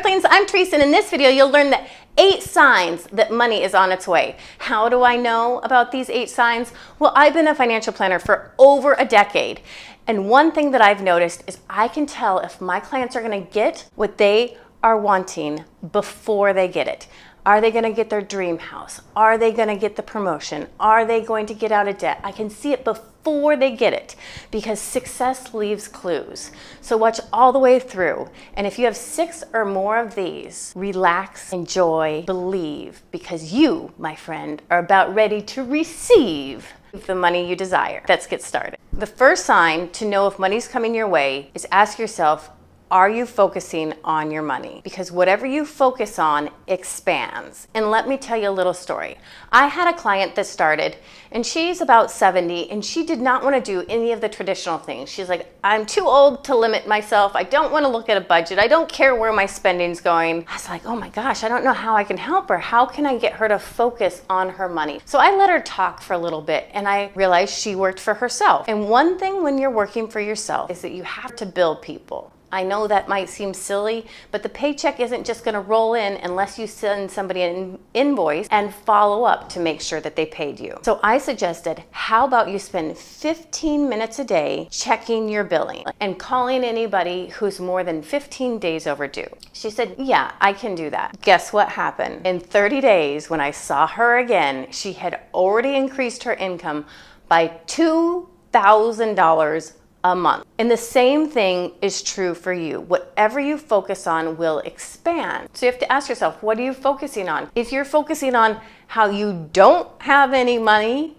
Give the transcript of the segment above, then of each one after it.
Earthlings, I'm Trice, and in this video you'll learn the 8 signs that money is on its way. How do I know about these 8 signs? Well, I've been a financial planner for over a decade, and one thing that I've noticed is I can tell if my clients are going to get what they are wanting before they get it. Are they going to get their dream house? Are they going to get the promotion? Are they going to get out of debt? I can see it before they get it because success leaves clues. So watch all the way through. And if you have 6 or more of these, relax, enjoy, believe, because you, my friend, are about ready to receive the money you desire. Let's get started. The first sign to know if money's coming your way is ask yourself, are you focusing on your money? Because whatever you focus on expands. And let me tell you a little story. I had a client that started, and she's about 70, and she did not want to do any of the traditional things. She's like, I'm too old to limit myself. I don't want to look at a budget. I don't care where my spending's going. I was like, oh my gosh, I don't know how I can help her. How can I get her to focus on her money? So I let her talk for a little bit, and I realized she worked for herself. And one thing when you're working for yourself is that you have to build people. I know that might seem silly, but the paycheck isn't just going to roll in unless you send somebody an invoice and follow up to make sure that they paid you. So I suggested, how about you spend 15 minutes a day checking your billing and calling anybody who's more than 15 days overdue. She said, yeah, I can do that. Guess what happened? In 30 days, when I saw her again, she had already increased her income by $2,000 a month. And the same thing is true for you. Whatever you focus on will expand. So you have to ask yourself, what are you focusing on? If you're focusing on how you don't have any money,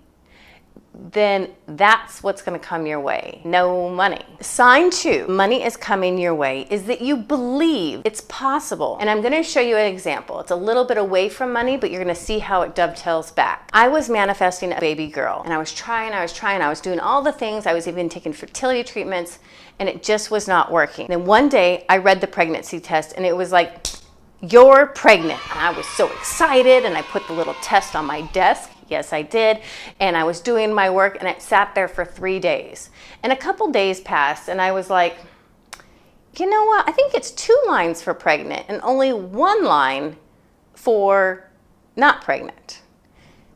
then that's what's going to come your way. No money. Sign 2, money is coming your way, is that you believe it's possible. And I'm going to show you an example. It's a little bit away from money, but you're going to see how it dovetails back. I was manifesting a baby girl, and I was trying, I was doing all the things. I was even taking fertility treatments, and it just was not working. Then one day I read the pregnancy test, and it was like, you're pregnant. And I was so excited, and I put the little test on my desk. Yes, I did. And I was doing my work, and it sat there for 3 days. And a couple days passed, and I was like, you know what? I think it's 2 lines for pregnant and only 1 line for not pregnant.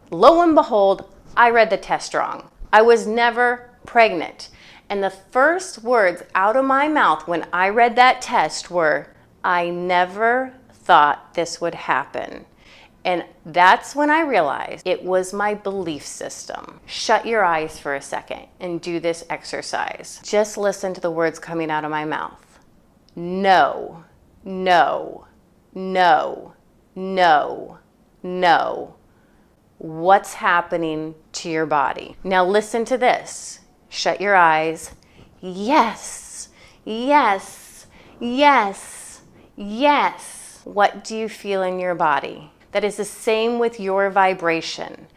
Lo and behold, I read the test wrong. I was never pregnant. And the first words out of my mouth when I read that test were, I never thought this would happen. And that's when I realized it was my belief system. Shut your eyes for a second and do this exercise. Just listen to the words coming out of my mouth. No, no, no, no, no. What's happening to your body? Now listen to this. Shut your eyes. Yes, yes, yes, yes. What do you feel in your body? That is the same with your vibration.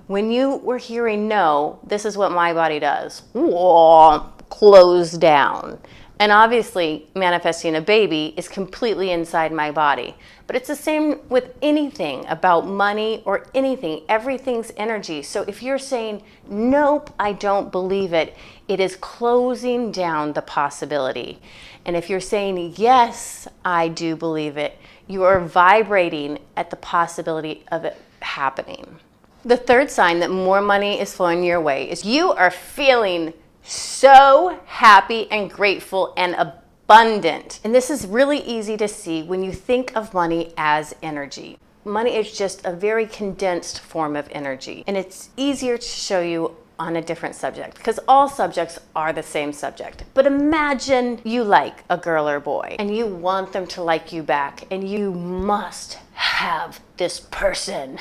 When you were hearing no, this is what my body does. Whoa, close down. And obviously, manifesting a baby is completely inside my body. But it's the same with anything about money or anything. Everything's energy. So if you're saying, nope, I don't believe it, it is closing down the possibility. And if you're saying, yes, I do believe it, you are vibrating at the possibility of it happening. The third sign that more money is flowing your way is you are feeling so happy and grateful and abundant. And this is really easy to see when you think of money as energy. Money is just a very condensed form of energy. And it's easier to show you on a different subject because all subjects are the same subject. But imagine you like a girl or boy and you want them to like you back, and you must have this person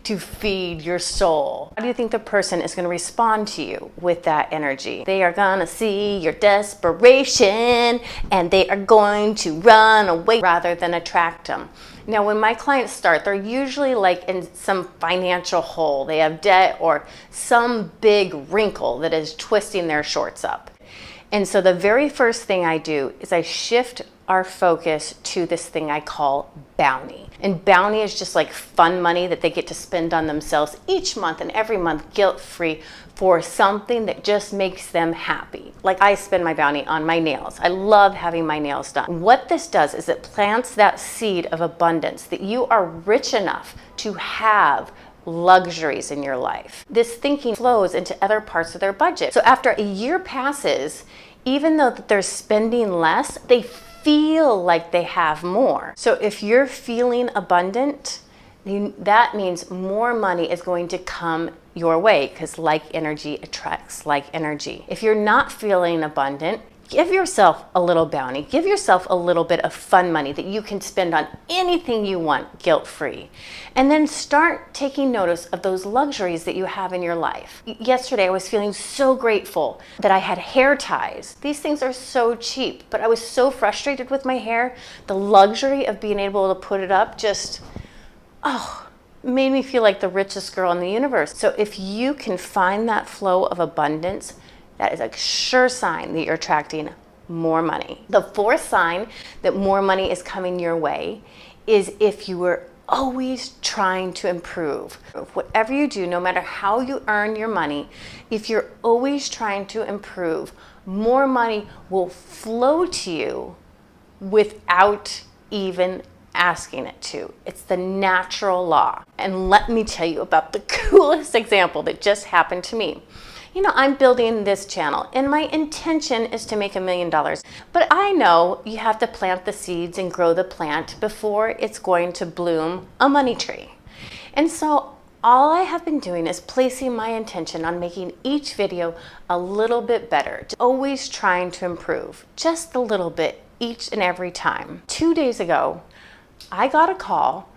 to feed your soul. How do you think the person is going to respond to you with that energy? They are going to see your desperation and they are going to run away rather than attract them. Now, when my clients start, they're usually like in some financial hole. They have debt or some big wrinkle that is twisting their shorts up. And so the very first thing I do is I shift our focus to this thing I call bounty. And bounty is just like fun money that they get to spend on themselves each month and every month, guilt-free, for something that just makes them happy. Like I spend my bounty on my nails. I love having my nails done. What this does is it plants that seed of abundance that you are rich enough to have luxuries in your life. This thinking flows into other parts of their budget. So after a year passes, even though they're spending less, they feel like they have more. So if you're feeling abundant, that means more money is going to come your way, because like energy attracts like energy. If you're not feeling abundant, give yourself a little bounty. Give yourself a little bit of fun money that you can spend on anything you want, guilt-free. And then start taking notice of those luxuries that you have in your life. Yesterday, I was feeling so grateful that I had hair ties. These things are so cheap, but I was so frustrated with my hair. The luxury of being able to put it up just, made me feel like the richest girl in the universe. So if you can find that flow of abundance, that is a sure sign that you're attracting more money. The fourth sign that more money is coming your way is if you were always trying to improve. Whatever you do, no matter how you earn your money, if you're always trying to improve, more money will flow to you without even asking it to. It's the natural law. And let me tell you about the coolest example that just happened to me. You know, I'm building this channel and my intention is to make $1 million. But I know you have to plant the seeds and grow the plant before it's going to bloom a money tree. And so all I have been doing is placing my intention on making each video a little bit better, always trying to improve just a little bit each and every time. 2 days ago, I got a call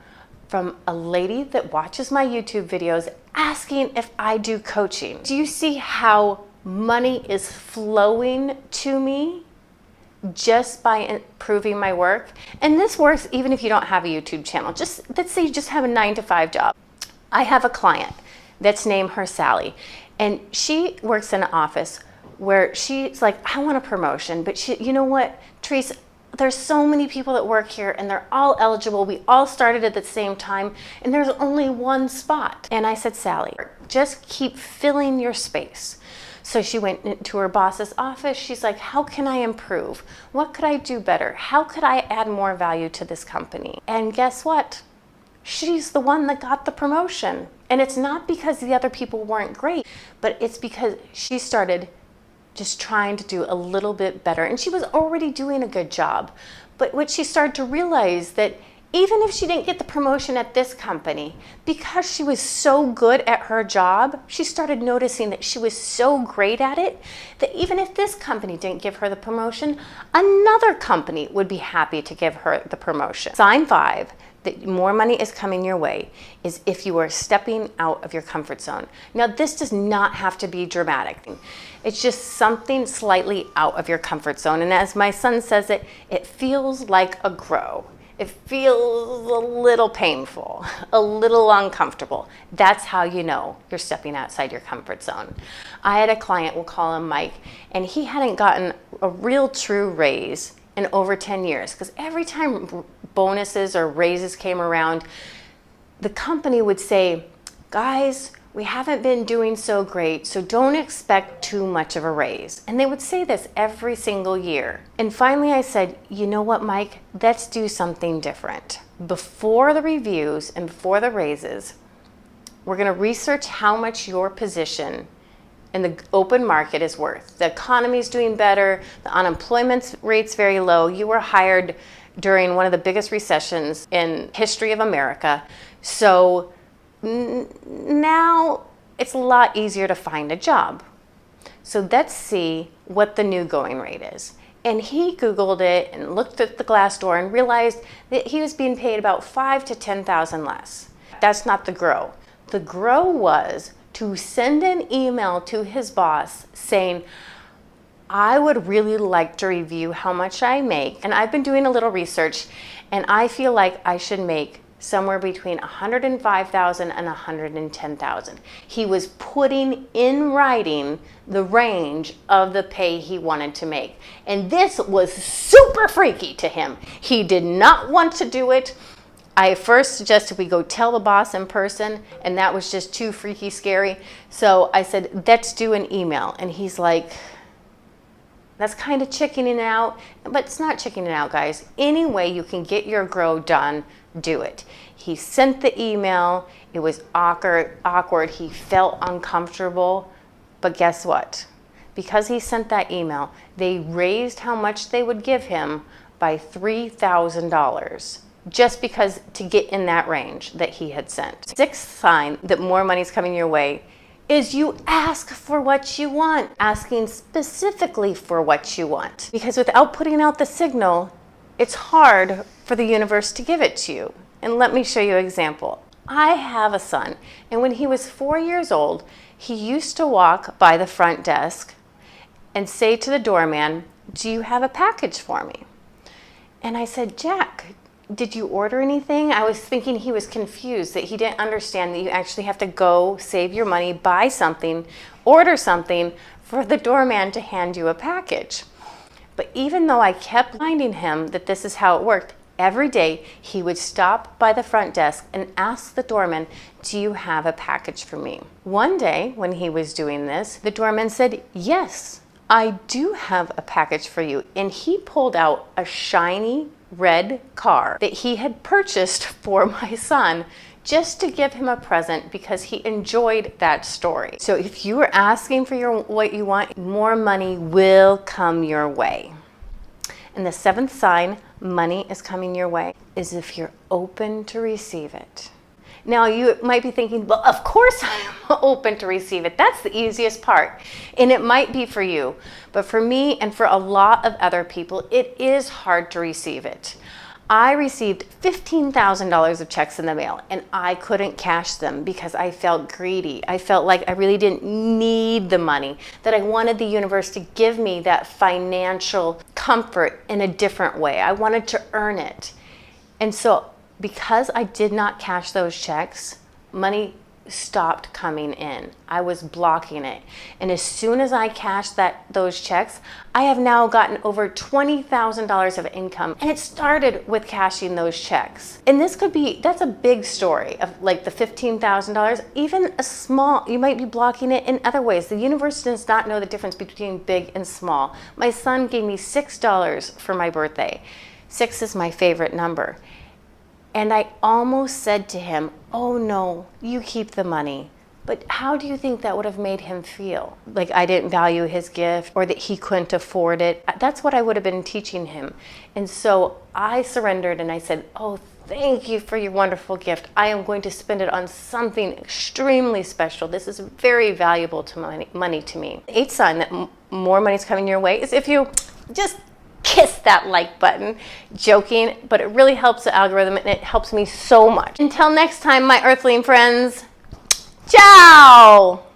from a lady that watches my YouTube videos asking if I do coaching. Do you see how money is flowing to me just by improving my work? And this works even if you don't have a YouTube channel. Let's say you just have a 9-to-5 job. I have a client that's named her Sally, and she works in an office where she's like, I want a promotion, but you know what, Trice, there's so many people that work here and they're all eligible. We all started at the same time and there's only one spot. And I said, Sally, just keep filling your space. So she went into her boss's office. She's like, how can I improve? What could I do better? How could I add more value to this company? And guess what? She's the one that got the promotion. And it's not because the other people weren't great, but it's because she started just trying to do a little bit better. And she was already doing a good job. But what she started to realize that even if she didn't get the promotion at this company, because she was so good at her job, she started noticing that she was so great at it that even if this company didn't give her the promotion, another company would be happy to give her the promotion. Sign 5, that more money is coming your way, is if you are stepping out of your comfort zone. Now, this does not have to be dramatic. It's just something slightly out of your comfort zone. And as my son says it feels like a grow. It feels a little painful, a little uncomfortable. That's how you know you're stepping outside your comfort zone. I had a client, we'll call him Mike, and he hadn't gotten a real true raise in over 10 years, because every time bonuses or raises came around, the company would say, guys, we haven't been doing so great, so don't expect too much of a raise. And they would say this every single year. And finally I said, you know what, Mike, let's do something different. Before the reviews and before the raises, we're gonna research how much your position in the open market is worth. The economy is doing better, the unemployment rate's very low. You were hired during one of the biggest recessions in history of America. So now it's a lot easier to find a job. So let's see what the new going rate is. And he Googled it and looked at the Glassdoor and realized that he was being paid about $5,000 to $10,000 less. That's not the grow. The grow was to send an email to his boss saying, I would really like to review how much I make. And I've been doing a little research and I feel like I should make somewhere between $105,000 and $110,000. He was putting in writing the range of the pay he wanted to make. And this was super freaky to him. He did not want to do it. I first suggested we go tell the boss in person, and that was just too freaky scary. So I said, let's do an email. And he's like, that's kind of chickening out, but it's not chickening out, guys. Any way you can get your grow done, do it. He sent the email. It was awkward. He felt uncomfortable, but guess what? Because he sent that email, they raised how much they would give him by $3,000. Just because to get in that range that he had sent. Sixth sign that more money's coming your way is you ask for what you want, asking specifically for what you want. Because without putting out the signal, it's hard for the universe to give it to you. And let me show you an example. I have a son, and when he was 4 years old, he used to walk by the front desk and say to the doorman, "Do you have a package for me?" And I said, "Jack, did you order anything?" I was thinking he was confused, that he didn't understand that you actually have to go save your money, buy something, order something for the doorman to hand you a package. But even though I kept reminding him that this is how it worked, every day he would stop by the front desk and ask the doorman, "Do you have a package for me?" One day when he was doing this, the doorman said, "Yes, I do have a package for you." And he pulled out a shiny red car that he had purchased for my son just to give him a present because he enjoyed that story. So if you are asking for what you want, more money will come your way. And the seventh sign money is coming your way is if you're open to receive it. Now you might be thinking, well, of course I'm open to receive it. That's the easiest part. And it might be for you, but for me and for a lot of other people, it is hard to receive it. I received $15,000 of checks in the mail and I couldn't cash them because I felt greedy. I felt like I really didn't need the money, that I wanted the universe to give me that financial comfort in a different way. I wanted to earn it. And so because I did not cash those checks, money stopped coming in. I was blocking it. And as soon as I cashed those checks, I have now gotten over $20,000 of income. And it started with cashing those checks. And that's a big story of like the $15,000, even a small, you might be blocking it in other ways. The universe does not know the difference between big and small. My son gave me $6 for my birthday. 6 is my favorite number. And I almost said to him, "Oh no, you keep the money." But how do you think that would have made him feel? Like I didn't value his gift or that he couldn't afford it. That's what I would have been teaching him. And so I surrendered and I said, "Oh, thank you for your wonderful gift. I am going to spend it on something extremely special. This is very valuable to money to me." The eighth sign that more money's coming your way is if you just kiss that like button. Joking, but it really helps the algorithm and it helps me so much. Until next time, my earthling friends, ciao!